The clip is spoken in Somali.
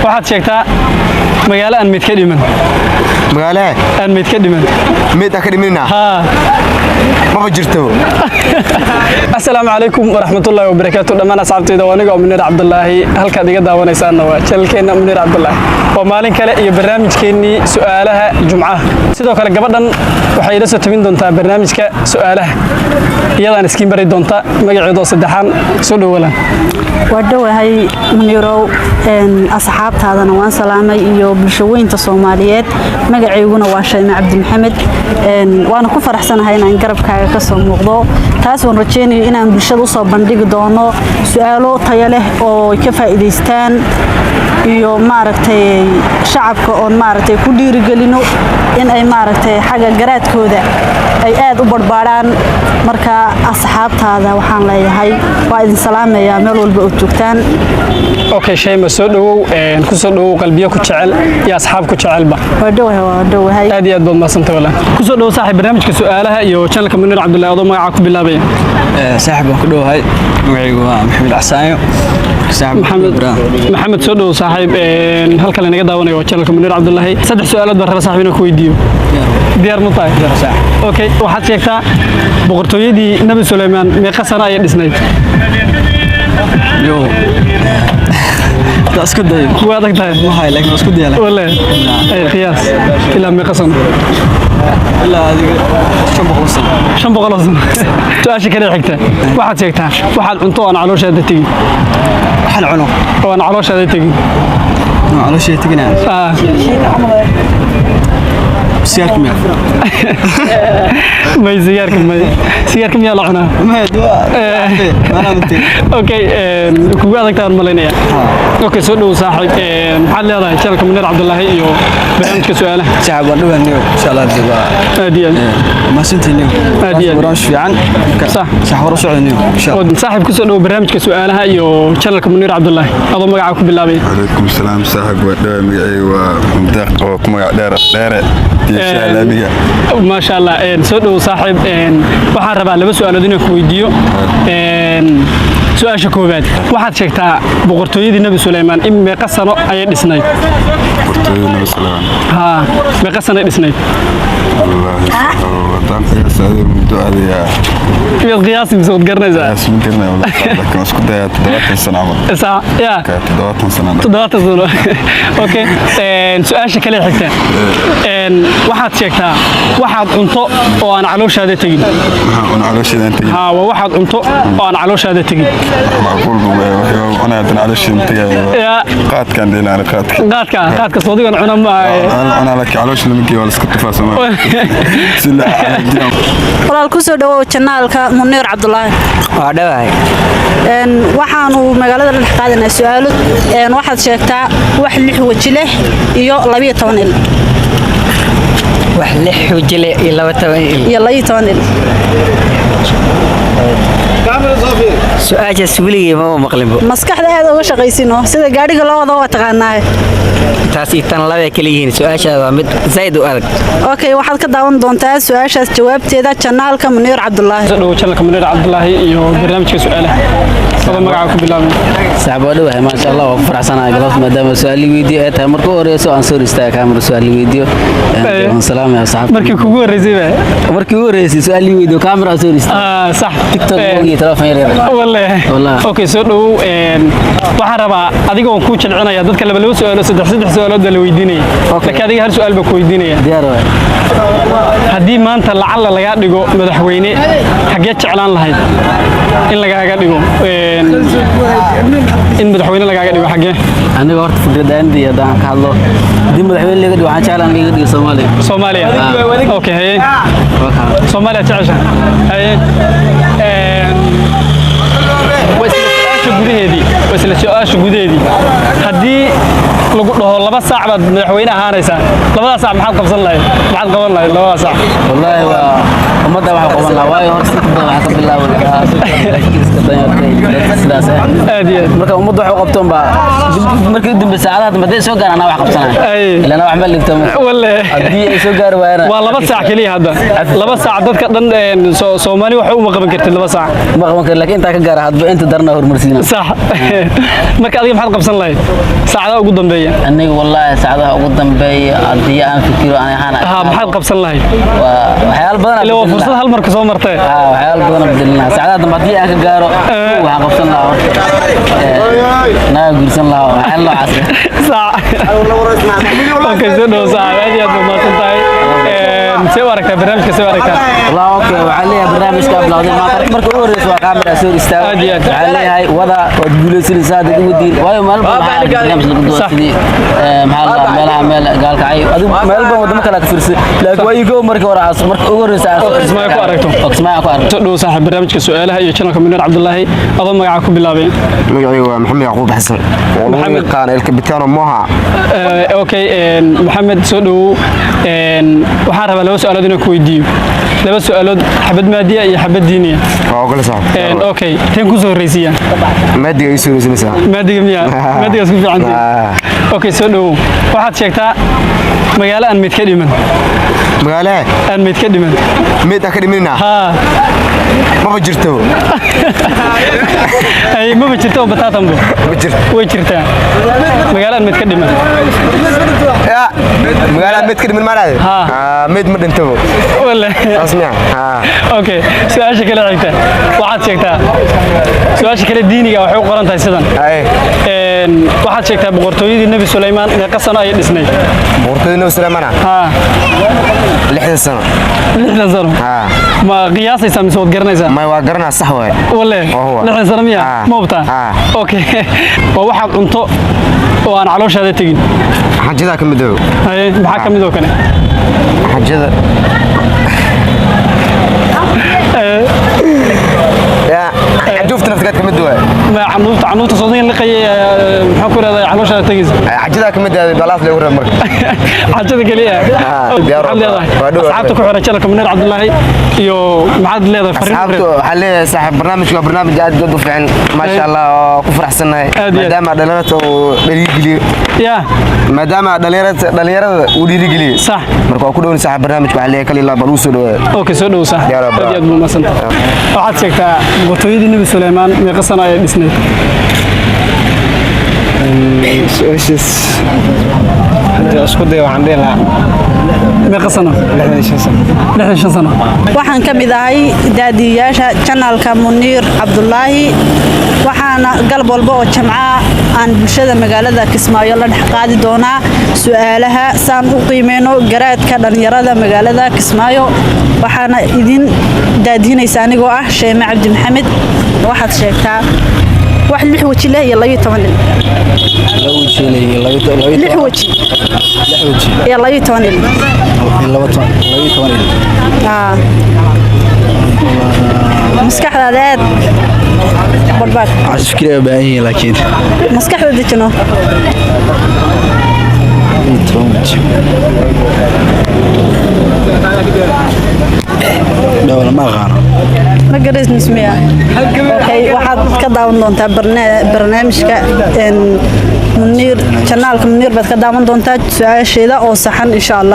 waxaad sheegtaa magaalo aan mid ka dhiman magaalo aan mid ka dhiman mid ka dhimanna ha ma jirto assalaamu calaykum waraxmatullaahi wabarakaatuh dhammaan asxaabtayda waa aniga Munir Cabdullaahi halkaad iga daawanaysaan waa channelkeena Munir Cabdullaahi waa maalin kale iyo barnaamijkeennii su'aalaha jumcaha sidoo kale gabadhan waxay ila soo tabin doontaa barnaamijka su'aalaha iyadaan iskiin bari doonta magaceedu saddexaan soo dhawalan wadhawahay Munirow asxaabtaadana waan salaamay iyo bulshooyinka Soomaaliyeed magaceyguna waa Shayma Cabdi Maxamed waan ku faraxsanahay inaan garabkaaga ka soo muuqdo taas oo rajaynayo inaan bulshada u soo bandhigi doono su'aalo tayo leh oo ka faa'iideystaan iyo maaragtay shacabka oo maaragtay ku dhiirigelino in ay maaragtay xaga garaadkooda ay aad u barbaaraan marka asxaabtaada waxaan leeyahay waa idin salaamayaa meel walba oo joogtaan okay Shayma soo dhawow ku soo dhawow qalbiyo ku jecel iyo asxaab ku jecelba wadhawahay aad iyo aad baad maasantay walaal ku soo dhawow saaxiib barnaamijka su'aalaha iyo channelka Munir Cabdullaahi oo magaca ku bilaabay saaxiib waan ku dhawahay magacaygu waa Maxamed Xasaayo maxamed soo dhawow saaxiib halkan naga daawanayo waa channelka Munir Cabdullaahi saddex su'aalood baan rabaa saaxiib inaan ku weydiiyo diyaar ma tahay okay waxaad sheegtaa boqortooyadii Nabi Suleymaan meeqa sano ayay dhisnayd yo taas ku day waa adag tahay ma hay laakiin isku dayala wala ay qiyaas ilaa meeqa sano ilaa adiga 500 sano 500 sano su'aasha kale xigta waxaad sheegtaa waxaad cunto aan calooshaada tagin waxaan cuno oo aan calooshaada tagin calooshaada taginaa سيارك مياه ما سيارك ما سيارك مياه لعنة ما دوا ما نمتي اوكي كوغا دكتور مالينيا اوكي سودو صاحب محل هذا شارك منير عبد الله iyo barnaamijka su'aalaha shacab wadhawan niyo insha Allah diba aadiyan ma sintiiniyo aadiyan barnaamij fiican صح صح wara socodniyo insha Allah saaxib ku soo dhaw barnaamijka su'aalaha iyo channelka Munir Cabdullaahi adoo magaca ku bilaabay alaykum salaam saaxib wadhawa magacaygu waa mudaq oo ku magac dheer ما شاء الله سودو صاحب waxaan rabaa laba su'aalood inaan ku weydiiyo su'aasha koobaad waxaad sheegtaa boqortooyadii Nabi Suleymaan in meeqa sano ayay dhisnayd boqortooyadii Nabi Suleymaan ha meeqa sano ay dhisnayd wallahi wadan qiyaasada muddo adiga iyo qiyaasi soo garanaysaa asmin karna wallahi laakiin isku dayay 70 sano amal saa ya 70 sano 70 sano okay su'aasha kale xigta waxaad sheegtaa waxaad cunto oo aan calooshaada tagin waxaan calooshaada tagin ha waxaad cunto oo aan calooshaada tagin macquul ma ana hadana calooshaada tagay qaadkan deelaan qaadka soodigan cuna ma ana laakiin calooshaada ma geeyo iska tafaasama sida walaal ku soo dhawow channelka Munir Cabdullaahi waa dhawahay waxaanu magaalada dhex qaadanaa su'aalo waxaad sheegtaa wax 6 waji leh iyo 12 il wax 6 waji leh iyo 12 il su'aasha suuligii ma maqlinbo maskaxda aad uga shaqaysino sida gaariga loo wado waa taqaanaa taas tan laba kale yihiin su'aasha waa mid zaid u adag okay waxaad ka daawan doontaa su'aashaas jawaabteeda channelka Munir Cabdullaahi soo dhaw channelka Munir Cabdullaahi iyo barnaamijka su'aalaha soo magaca ku bilaabay saxbo dhawahay ma sha Allah waa ku faraxsanahay galabta maadaama su'aal weydiyo ay tahay markii horeyso aan soo ristaa kaamir su'aal weydiyo aan salaam ya saxab markii kugu horeysay su'aal weydiyo kaamir soo ristaa صح TikTok iyo telefoon yar والله اوكي soo dhaw waxaan rabaa adiga oo ku jilcinaya dadka laba su'aalo saddex su'aalood la weydiinay laakiin adiga hal su'aal ba ku weydiinaya diyaar hadii maanta lacala laga dhigo madaxweyne xagee jeclaan lahayd in lagaaga dhigo in madaxweyne lagaaga dhigo xagee aniga horta fikradeena daan ka hadlo hadii madaxweyne laga dhigo waxaan jeclaan laga dhigo Soomaaliya okay hay Soomaaliya jecesha hay wasla su'aasha gudeedii hadii lagu dhaho 2 saac baad madaxweyne ahaanaysaa 2 saac maxaad qabsan lahayd maxaad qaban lahayd 2 saac wallahi waa ummadda waxa qaban lahaa waayo horta inta badan waxa ka bilaabo iska danyarta sidaas aad iyo aad marka ummadda waxa qabtaan ba markii dambe saacadaha dambe soo gaaraan wax qabsanay ilaa wax ma ligto wallahi hadii ay soo gaar waayaan waa 2 saac kaliya hadda 2 saac dadka dhan Soomaali waxa uma qaban kartid 2 saac ma qaban kar laakiin inta ka gaar hadba inta darna hormarsiina صح marka adiga maxaad qabsan lahayd saacadaha ugu dambeeya aniga wallahi saacadaha ugu dambeeya hadii aan fikiro aan ahaan maxaad qabsan lahayd waxyaal badan ilaa waa fursad hal mar ka soo martay waxyaal badan beddelna saacadaha dambe hadii aan ka gaaro waxaan qabsan lahaa naa gursan lahaa waxyaal loo casri saac okay soo dhaw saac aad iyo aad u maasantahay سوى ركعة برنامج كسوى ركعة والله أوكي وعليها برنامج قبل هذا ما مركو أوريس وكاميرا سوري استوى عليها وضع وتقول سلي صادق ودير وايو مالبا برنامج نقدو سدي محل مال قال كعي مالبا ودم كلا كفرس لكن وايو جو مركو راس مركو أوريس اسمعي كو أركتو اسمعي كو أركتو تدو صاحب برنامج كسؤالها iyo channelka Munir Cabdullaahi adoo magaca ku bilaabay magacaygu waa Maxamed Yaqub Xasan Maxamed qaan el capitano moha okay Maxamed soo dhaw waxaan rabaa laba su'aalood inaan ku weydiiyo laba su'aalood xabad maadiya iyo xabad diiniya oo kala sax okay teen ku soo horeysiya maadiga ay soo horeysinaysaa maadiga miya maadiga isku fiican okay soo dhaw waxaad sheegtaa magaalo aan mid ka dhiman magaalo aan mid ka dhiman mid ka dhimanaa ha ma jirto ay ma jirto bataatanbo ma jirto way jirtaa magaalo aan mid ka dhiman ya magaalo mid ka dhiman maaraad mid ma dhinto wallahi asmiya okay su'aasha kale xigta waxaad sheegtaa su'aasha kale diiniga waxay u qoran tahay sidan waxaad sheegtaa boqortooyadii Nabi Suleymaan ee qasana ay dhisnay boqortooyadii Nabi Suleymaan 60 sano 60 sano ma qiyaasaysa mise waad garanaysaa ma waa garanaa sax waay wallahi 60 sano miya ma hubtaa okay waa waxa cunto oo aan calooshaada tagin xajada ka mid ah maxaa ka mid oo kale xajada يا حجوفت نفسك كم دواء ما عنوت صديق لقي محكور هذا علوش تجيز حجدا كم دواء بلاف لي ورا مرك حجدا كليه أصحابتك وحنا شلك منير عبد الله يو معاد ليه أصحابته حلي صاحب برنامج جاد جد فعلا ما شاء الله كفر أحسن مدام دلالته ودليل يا مدام دلالته ودليل صح مركو كلون صاحب برنامج وحلي كل الله بروسه أوكي سودو صح يا أبو مسنت waxaad sheegtaa boqortooyadii Nabi Suleymaan meeqa sano ay dhisnay isku day waxaan dhihi lahaa meeqa sano 65 sano waxaan ka mid ahay daadiyaasha channelka Munir Cabdullaahi waxaana galab walba oo jamca aan bulshada magaalada Kismaayo la dhex qaadi doonaa su'aalaha saan u qiimeeno garaadka dhalinyarada magaalada Kismaayo waxaana idin daadinaysa anigoo ah Sheema Cabdi Maxamed waxaad sheegtaa wax 6 waji leh iyo 12 lix waji يا الله يتوني مسكح هذا برباك عشان كده باهي لكن مسكح ذي شنو لا ما غانا ما قريت نسميها اوكي واحد كداون دونتا برنامجك منير channelka منير بad ka daawan doontaa su'aasheeda oo saxan insha Allah